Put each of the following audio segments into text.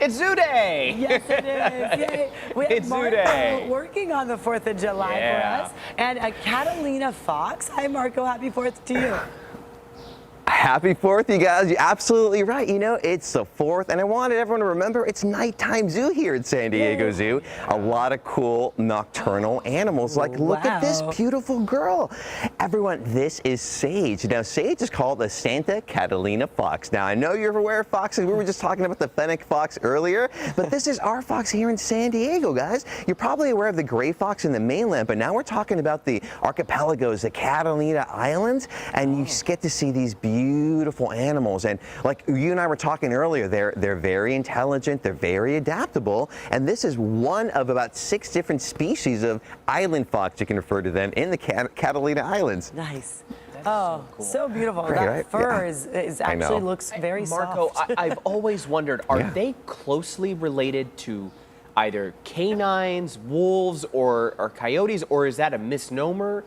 It's Zoo Day! Yes, it is. Yay. We have It's Zoo Marco Day. working on the 4th of July for us. And a Catalina fox. Hi, Marco. Happy 4th to you. Happy 4th, you guys. You're absolutely right. You know, it's the 4th, and I wanted everyone to remember it's nighttime zoo here at San Diego Zoo. A lot of cool nocturnal animals. Like, look at this beautiful girl. Everyone, this is Sage. Now, Sage is called the Santa Catalina fox. Now, I know you're aware of foxes. We were just talking about the fennec fox earlier, but this is our fox here in San Diego, guys. You're probably aware of the gray fox in the mainland, but now we're talking about the archipelagos, the Catalina Islands, and you get to see these beautiful animals. And like you and I were talking earlier, they're very intelligent, they're very adaptable, and this is one of about 6 different species of island fox, you can refer to them, in the Catalina Islands. Nice. That's so cool. So beautiful. Great, that right? fur is actually looks very Marco, soft. I've always wondered, are they closely related to either canines, wolves, or coyotes, or is that a misnomer?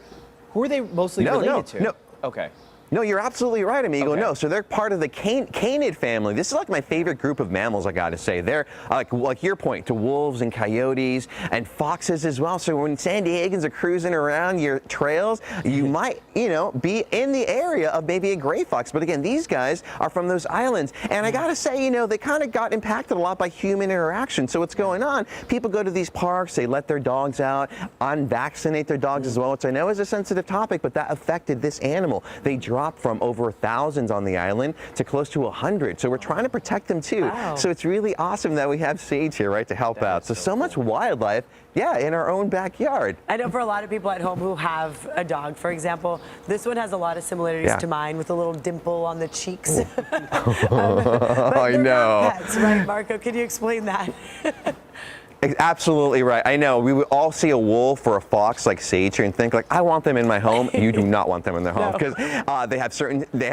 Who are they mostly related to? No. Okay. No, you're absolutely right, amigo. Okay. No, so they're part of the canid family. This is like my favorite group of mammals, I gotta say. They're like your point, to wolves and coyotes and foxes as well. So when San Diegans are cruising around your trails, you might, you know, be in the area of maybe a gray fox. But again, these guys are from those islands. And I gotta say, you know, they kind of got impacted a lot by human interaction. So what's going on? People go to these parks, they let their dogs out, unvaccinate their dogs as well, which I know is a sensitive topic, but that affected this animal. They dropped from over thousands on the island to close to 100. So we're trying to protect them too. Wow. So it's really awesome that we have Sage here, right, to help out. So much wildlife, in our own backyard. I know for a lot of people at home who have a dog, for example, this one has a lot of similarities to mine with a little dimple on the cheeks. I know. Pets, right, Marco? Can you explain that? Absolutely right. I know. We would all see a wolf or a fox like Sage here and think like, I want them in my home. You do not want them in their home because they have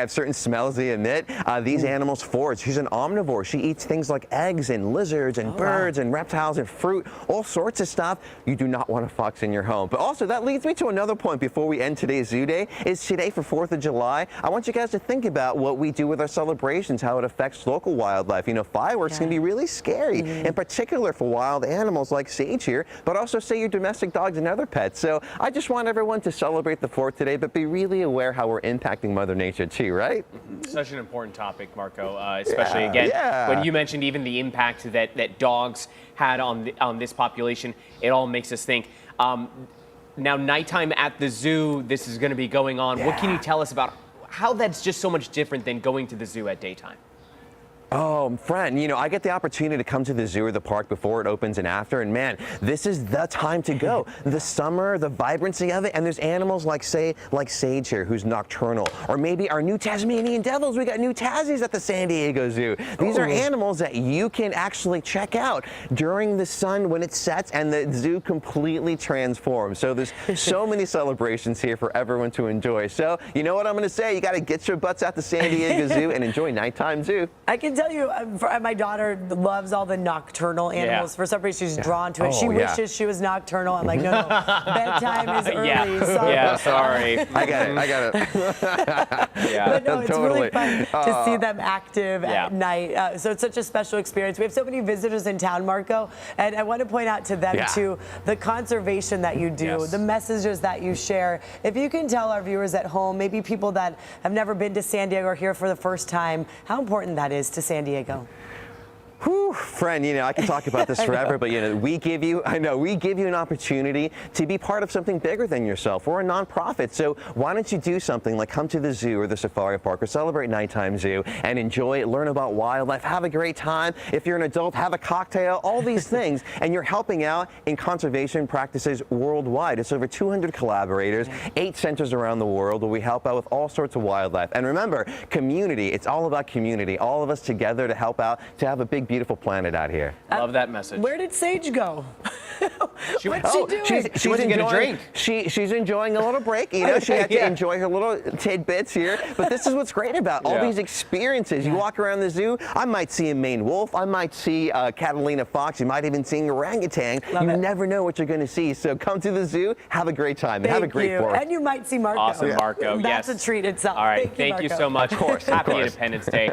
certain smells they emit. These animals forage. She's an omnivore. She eats things like eggs and lizards and birds and reptiles and fruit, all sorts of stuff. You do not want a fox in your home. But also that leads me to another point before we end today's Zoo Day. Is today for 4th of July. I want you guys to think about what we do with our celebrations, how it affects local wildlife. You know, fireworks can be really scary, in particular for wild animals like Sage here, but also say your domestic dogs and other pets. So I just want everyone to celebrate the 4th today, but be really aware how we're impacting Mother Nature too, right? Such an important topic, Marco, especially again, when you mentioned even the impact that dogs had on this population, it all makes us think. Now, nighttime at the zoo, this is going to be going on. What can you tell us about how that's just so much different than going to the zoo at daytime? Oh, friend, you know, I get the opportunity to come to the zoo or the park before it opens and after, and man, this is the time to go. The summer, the vibrancy of it, and there's animals like Sage here, who's nocturnal, or maybe our new Tasmanian devils. We got new Tassies at the San Diego Zoo. These are animals that you can actually check out during the sun when it sets and the zoo completely transforms. So there's so many celebrations here for everyone to enjoy. So you know what I'm going to say? You got to get your butts out to San Diego Zoo and enjoy nighttime zoo. I can tell you, my daughter loves all the nocturnal animals. For some reason, she's drawn to it. She wishes she was nocturnal. I'm like, no, bedtime is early. Sorry. I got it. But no, it's really fun to see them active at night. So it's such a special experience. We have so many visitors in town, Marco, and I want to point out to them too the conservation that you do, the messages that you share. If you can tell our viewers at home, maybe people that have never been to San Diego or here for the first time, how important that is to San Diego. Whew, friend, you know, I can talk about this forever, but you know, we give you an opportunity to be part of something bigger than yourself. We're a nonprofit, so why don't you do something like come to the zoo or the safari park or celebrate nighttime zoo and enjoy it, learn about wildlife, have a great time. If you're an adult, have a cocktail, all these things, and you're helping out in conservation practices worldwide. It's over 200 collaborators, 8 centers around the world where we help out with all sorts of wildlife. And remember, community, it's all about community. All of us together to help out, to have a big, beautiful planet out here. Love that message. Where did Sage go? What's she doing? She's enjoying a drink. She's enjoying a little break. You know, she had to enjoy her little tidbits here. But this is what's great about all these experiences. You walk around the zoo, I might see a Maine wolf, I might see a Catalina fox, you might even see an orangutan. You never know what you're going to see. So come to the zoo, have a great time, and have a great 4th. And you might see Marco. Awesome, Marco. That's a treat itself. All right, thank you so much. Of course. Happy Independence Day.